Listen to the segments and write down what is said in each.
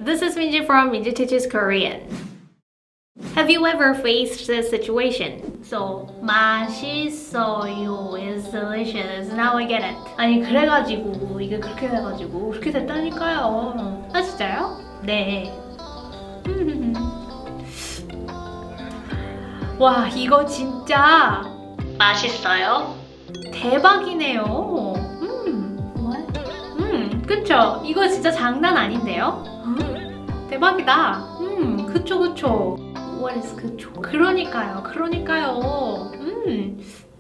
this is Minji from Minji Teaches Korean. Have you ever faced this situation? So, 맛있어요 is delicious. Now I get it. 아니 그래가지고 이게 그렇게 돼가지고 그렇게 됐다니까요. 아 진짜요? 네. 와 이거 진짜 맛있어요? 대박이네요. 그쵸? 이거 진짜 장난 아닌데요? 대박이다. 그쵸. What is 그쵸? 그러니까요.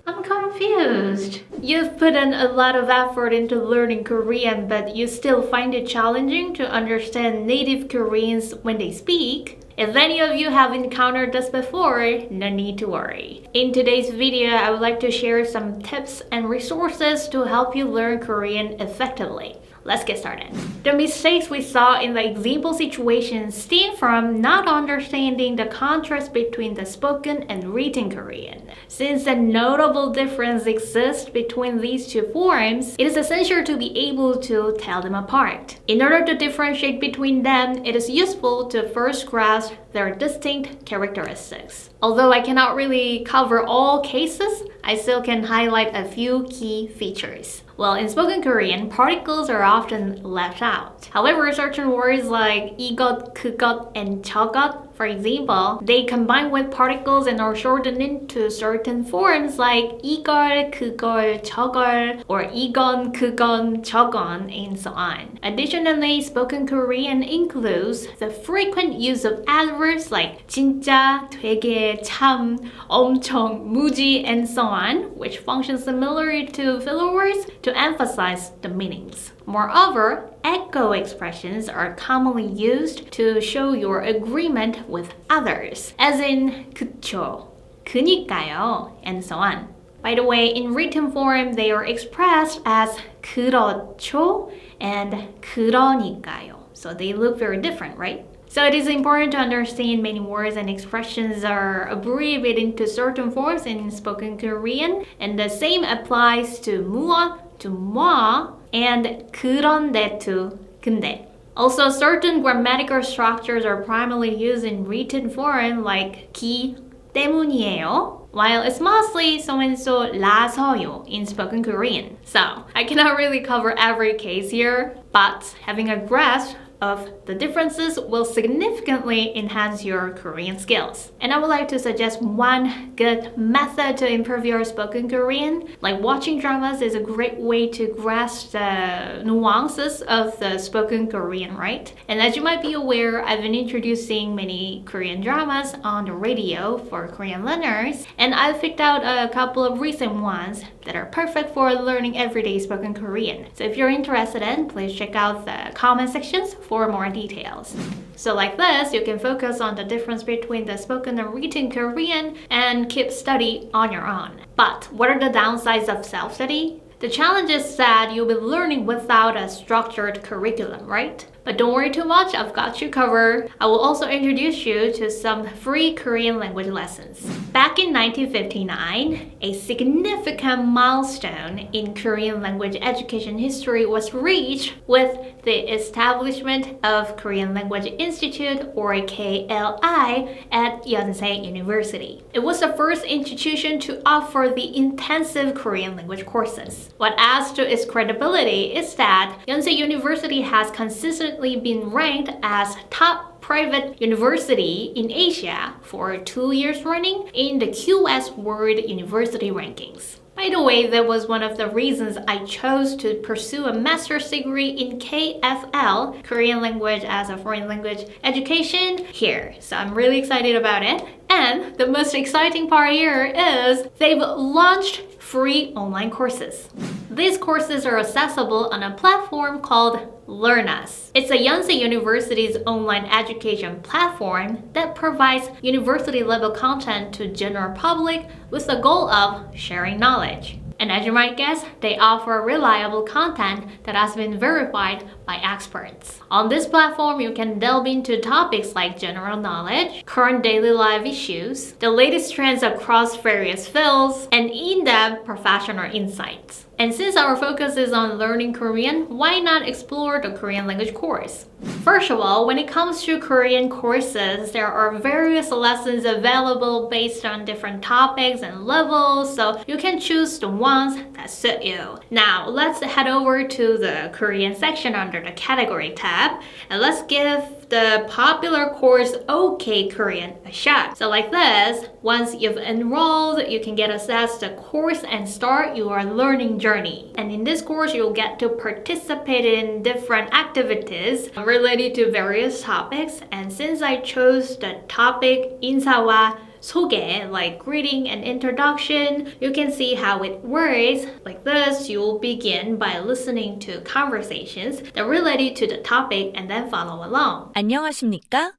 I'm confused. You've put in a lot of effort into learning Korean, but you still find it challenging to understand native Koreans when they speak? If any of you have encountered this before, no need to worry. In today's video, I would like to share some tips and resources to help you learn Korean effectively. Let's get started. The mistakes we saw in the example situation stem from not understanding the contrast between the spoken and written Korean. Since a notable difference exists between these two forms, it is essential to be able to tell them apart. In order to differentiate between them, it is useful to first grasp their distinct characteristics. Although I cannot really cover all cases, I still can highlight a few key features. Well, in spoken Korean, particles are often left out. However, certain words like 이것, 그것, and 저것, for example, they combine with particles and are shortened into certain forms like 이걸, 그걸, 저걸, or 이건, 그건, 저건, and so on. Additionally, spoken Korean includes the frequent use of adverbs like 진짜, 되게, 참, 엄청, 무지, and so on, which function similarly to filler words to emphasize the meanings. Moreover, echo expressions are commonly used to show your agreement with others, as in 그쵸, 그니까요, and so on. By the way, in written form, they are expressed as 그렇죠 and 그러니까요. So they look very different, right? So it is important to understand many words and expressions are abbreviated into certain forms in spoken Korean, and the same applies to 무엇, to 뭐, and 그런데 to 근데. Also, certain grammatical structures are primarily used in written form like 기 때문이에요, while it's mostly so-and-so 라서요 in spoken Korean. So, I cannot really cover every case here, but having a grasp of the differences will significantly enhance your Korean skills. And I would like to suggest one good method to improve your spoken Korean. Like watching dramas is a great way to grasp the nuances of the spoken Korean, right? And as you might be aware, I've been introducing many Korean dramas on the radio for Korean learners, and I've picked out a couple of recent ones that are perfect for learning everyday spoken Korean. So if you're interested in, please check out the comment sections for more details. So like this, you can focus on the difference between the spoken and written Korean and keep study on your own. But what are the downsides of self-study? The challenge is that you'll be learning without a structured curriculum, right? But don't worry too much, I've got you covered. I will also introduce you to some free Korean language lessons. Back in 1959, a significant milestone in Korean language education history was reached with the establishment of Korean Language Institute, or KLI, at Yonsei University. It was the first institution to offer the intensive Korean language courses. What adds to its credibility is that Yonsei University has consistently been ranked as top private university in Asia for 2 years running in the QS World University Rankings. By the way, that was one of the reasons I chose to pursue a master's degree in KFL, Korean Language as a Foreign Language Education, here. So I'm really excited about it. And the most exciting part here is they've launched free online courses. These courses are accessible on a platform called LEARNUS. It's a Yonsei University's online education platform that provides university-level content to general public with the goal of sharing knowledge. And as you might guess, they offer reliable content that has been verified by experts. On this platform, you can delve into topics like general knowledge, current daily life issues, the latest trends across various fields, and in-depth professional insights. And since our focus is on learning Korean, why not explore the Korean language course? First of all, when it comes to Korean courses, there are various lessons available based on different topics and levels, so you can choose the ones that suit you. Now, let's head over to the Korean section under the category tab, and let's give the popular course OK Korean a shot. So like this, once you've enrolled, you can get access to the course and start your learning journey. And in this course, you'll get to participate in different activities related to various topics. And since I chose the topic 인사와 소개, like greeting and introduction, you can see how it works. Like this, you'll begin by listening to conversations that relate to the topic and then follow along. 안녕하십니까?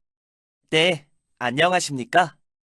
네, 안녕하십니까?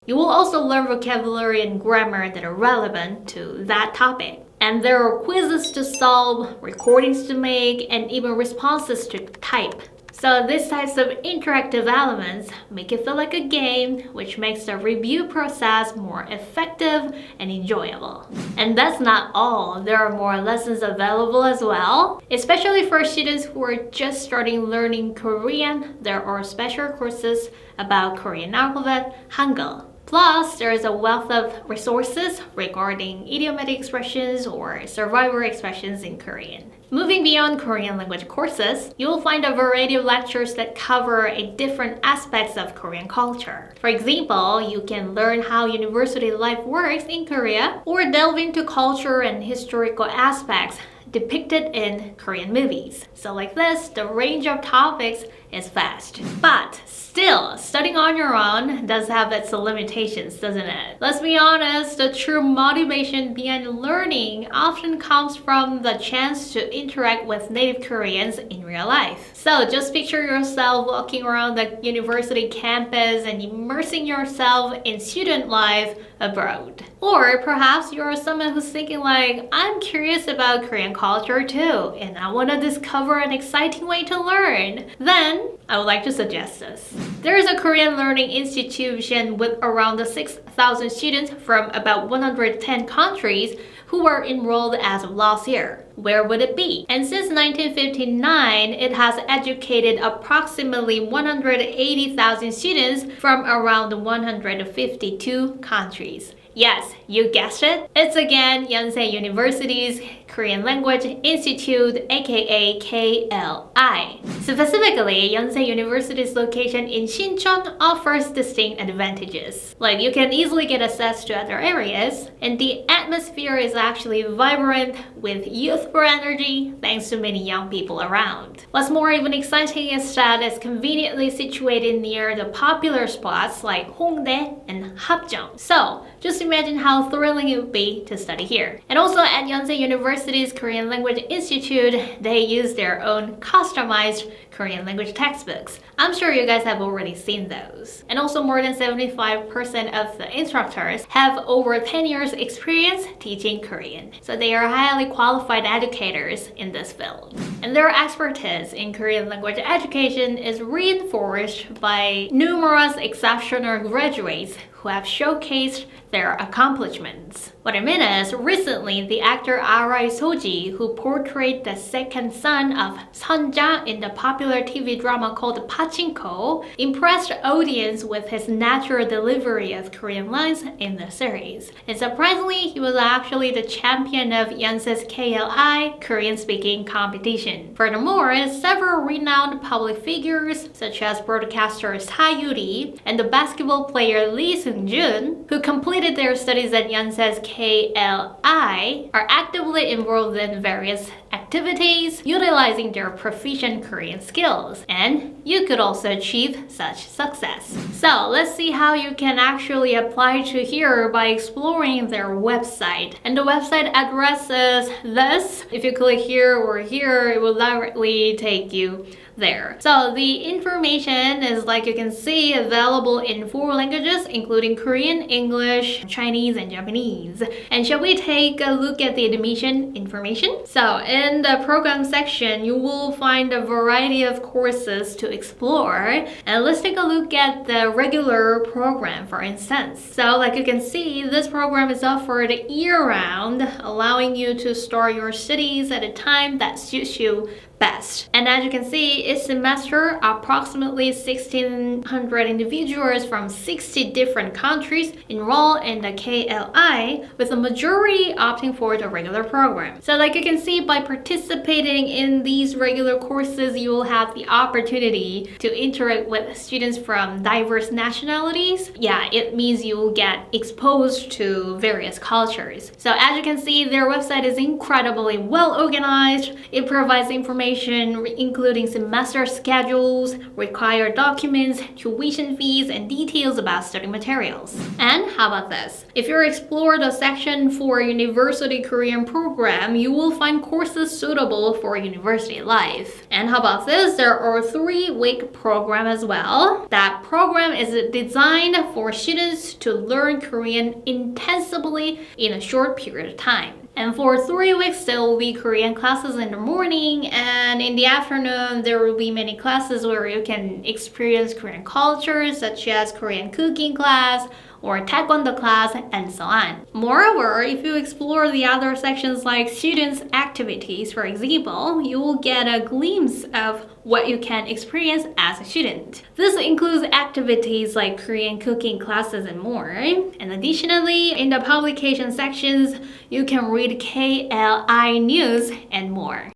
You will also learn vocabulary and grammar that are relevant to that topic. And there are quizzes to solve, recordings to make, and even responses to type. So these types of interactive elements make it feel like a game, which makes the review process more effective and enjoyable. And that's not all. There are more lessons available as well. Especially for students who are just starting learning Korean, there are special courses about Korean alphabet, Hangul. Plus, there is a wealth of resources regarding idiomatic expressions or survivor expressions in Korean. Moving beyond Korean language courses, you will find a variety of lectures that cover different aspects of Korean culture. For example, you can learn how university life works in Korea or delve into culture and historical aspects depicted in Korean movies. So like this, the range of topics is vast. But still, studying on your own does have its limitations, doesn't it? Let's be honest, the true motivation behind learning often comes from the chance to interact with native Koreans in real life. So just picture yourself walking around the university campus and immersing yourself in student life abroad. Or perhaps you're someone who's thinking like, I'm curious about Korean culture too, and I want to discover an exciting way to learn. Then I would like to suggest this. There is a Korean learning institution with around 6,000 students from about 110 countries who were enrolled as of last year. Where would it be? And since 1959, it has educated approximately 180,000 students from around 152 countries. Yes, you guessed it. It's again Yonsei University's Korean Language Institute, aka KLI. Specifically, Yonsei University's location in Sinchon offers distinct advantages. Like you can easily get access to other areas, and the atmosphere is actually vibrant with youthful energy thanks to many young people around. What's more even exciting is that it's conveniently situated near the popular spots like Hongdae and Hapjeong. So, just imagine how thrilling it would be to study here. And also at Yonsei University's Korean Language Institute, they use their own customized Korean language textbooks. I'm sure you guys have already seen those. And also more than 75% of the instructors have over 10 years experience teaching Korean. So they are highly qualified educators in this field. And their expertise in Korean language education is reinforced by numerous exceptional graduates who have showcased their accomplishments. What I mean is, recently the actor Arai Soji, who portrayed the second son of Sunja in the popular TV drama called Pachinko, impressed the audience with his natural delivery of Korean lines in the series. And surprisingly, he was actually the champion of Yonsei's KLI Korean-speaking competition. Furthermore, several renowned public figures, such as broadcaster Sayuri and the basketball player Lee Seung-jun, who completed their studies at Yonsei's KLI, are actively involved in various activities utilizing their proficient Korean skills, and you could also achieve such success. So let's see how you can actually apply to here by exploring their website. And the website address is this. If you click here or here, it will directly take you there. So the information is, like you can see, available in 4 languages, including Korean, English, Chinese, and Japanese. And shall we take a look at the admission information? So in the program section, you will find a variety of courses to explore. And let's take a look at the regular program, for instance. So like you can see, this program is offered year-round, allowing you to start your studies at a time that suits you best. And as you can see, each semester, approximately 1,600 individuals from 60 different countries enroll in the KLI, with the majority opting for the regular program. So like you can see, by participating in these regular courses, you will have the opportunity to interact with students from diverse nationalities. Yeah, it means you will get exposed to various cultures. So as you can see, their website is incredibly well organized. It provides information including semester schedules, required documents, tuition fees, and details about study materials. And how about this? If you explore the section for University Korean program, you will find courses suitable for university life. And how about this? There are a 3-week program as well. That program is designed for students to learn Korean intensively in a short period of time. And for 3 weeks, there will be Korean classes in the morning, and in the afternoon, there will be many classes where you can experience Korean culture, such as Korean cooking class, or taekwondo class, and so on. Moreover, if you explore the other sections like students' activities, for example, you will get a glimpse of what you can experience as a student. This includes activities like Korean cooking classes and more. And additionally, in the publication sections, you can read KLI news and more.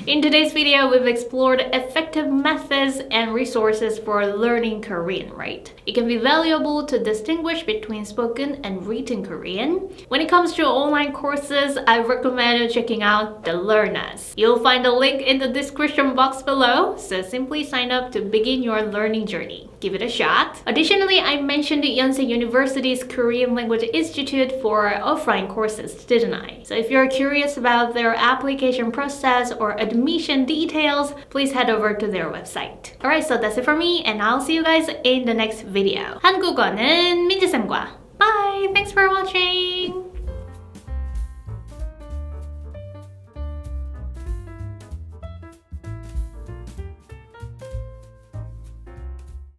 In today's video, we've explored effective methods and resources for learning Korean, right? It can be valuable to distinguish between spoken and written Korean. When it comes to online courses, I recommend checking out the LEARNUS. You'll find a link in the description box below, so simply sign up to begin your learning journey. Give it a shot. Additionally, I mentioned Yonsei University's Korean Language Institute for offline courses, didn't I? So if you're curious about their application process or admission details, please head over to their website. Alright, so that's it for me, and I'll see you guys in the next video. 한국어는 민지쌤과. Bye! Thanks for watching!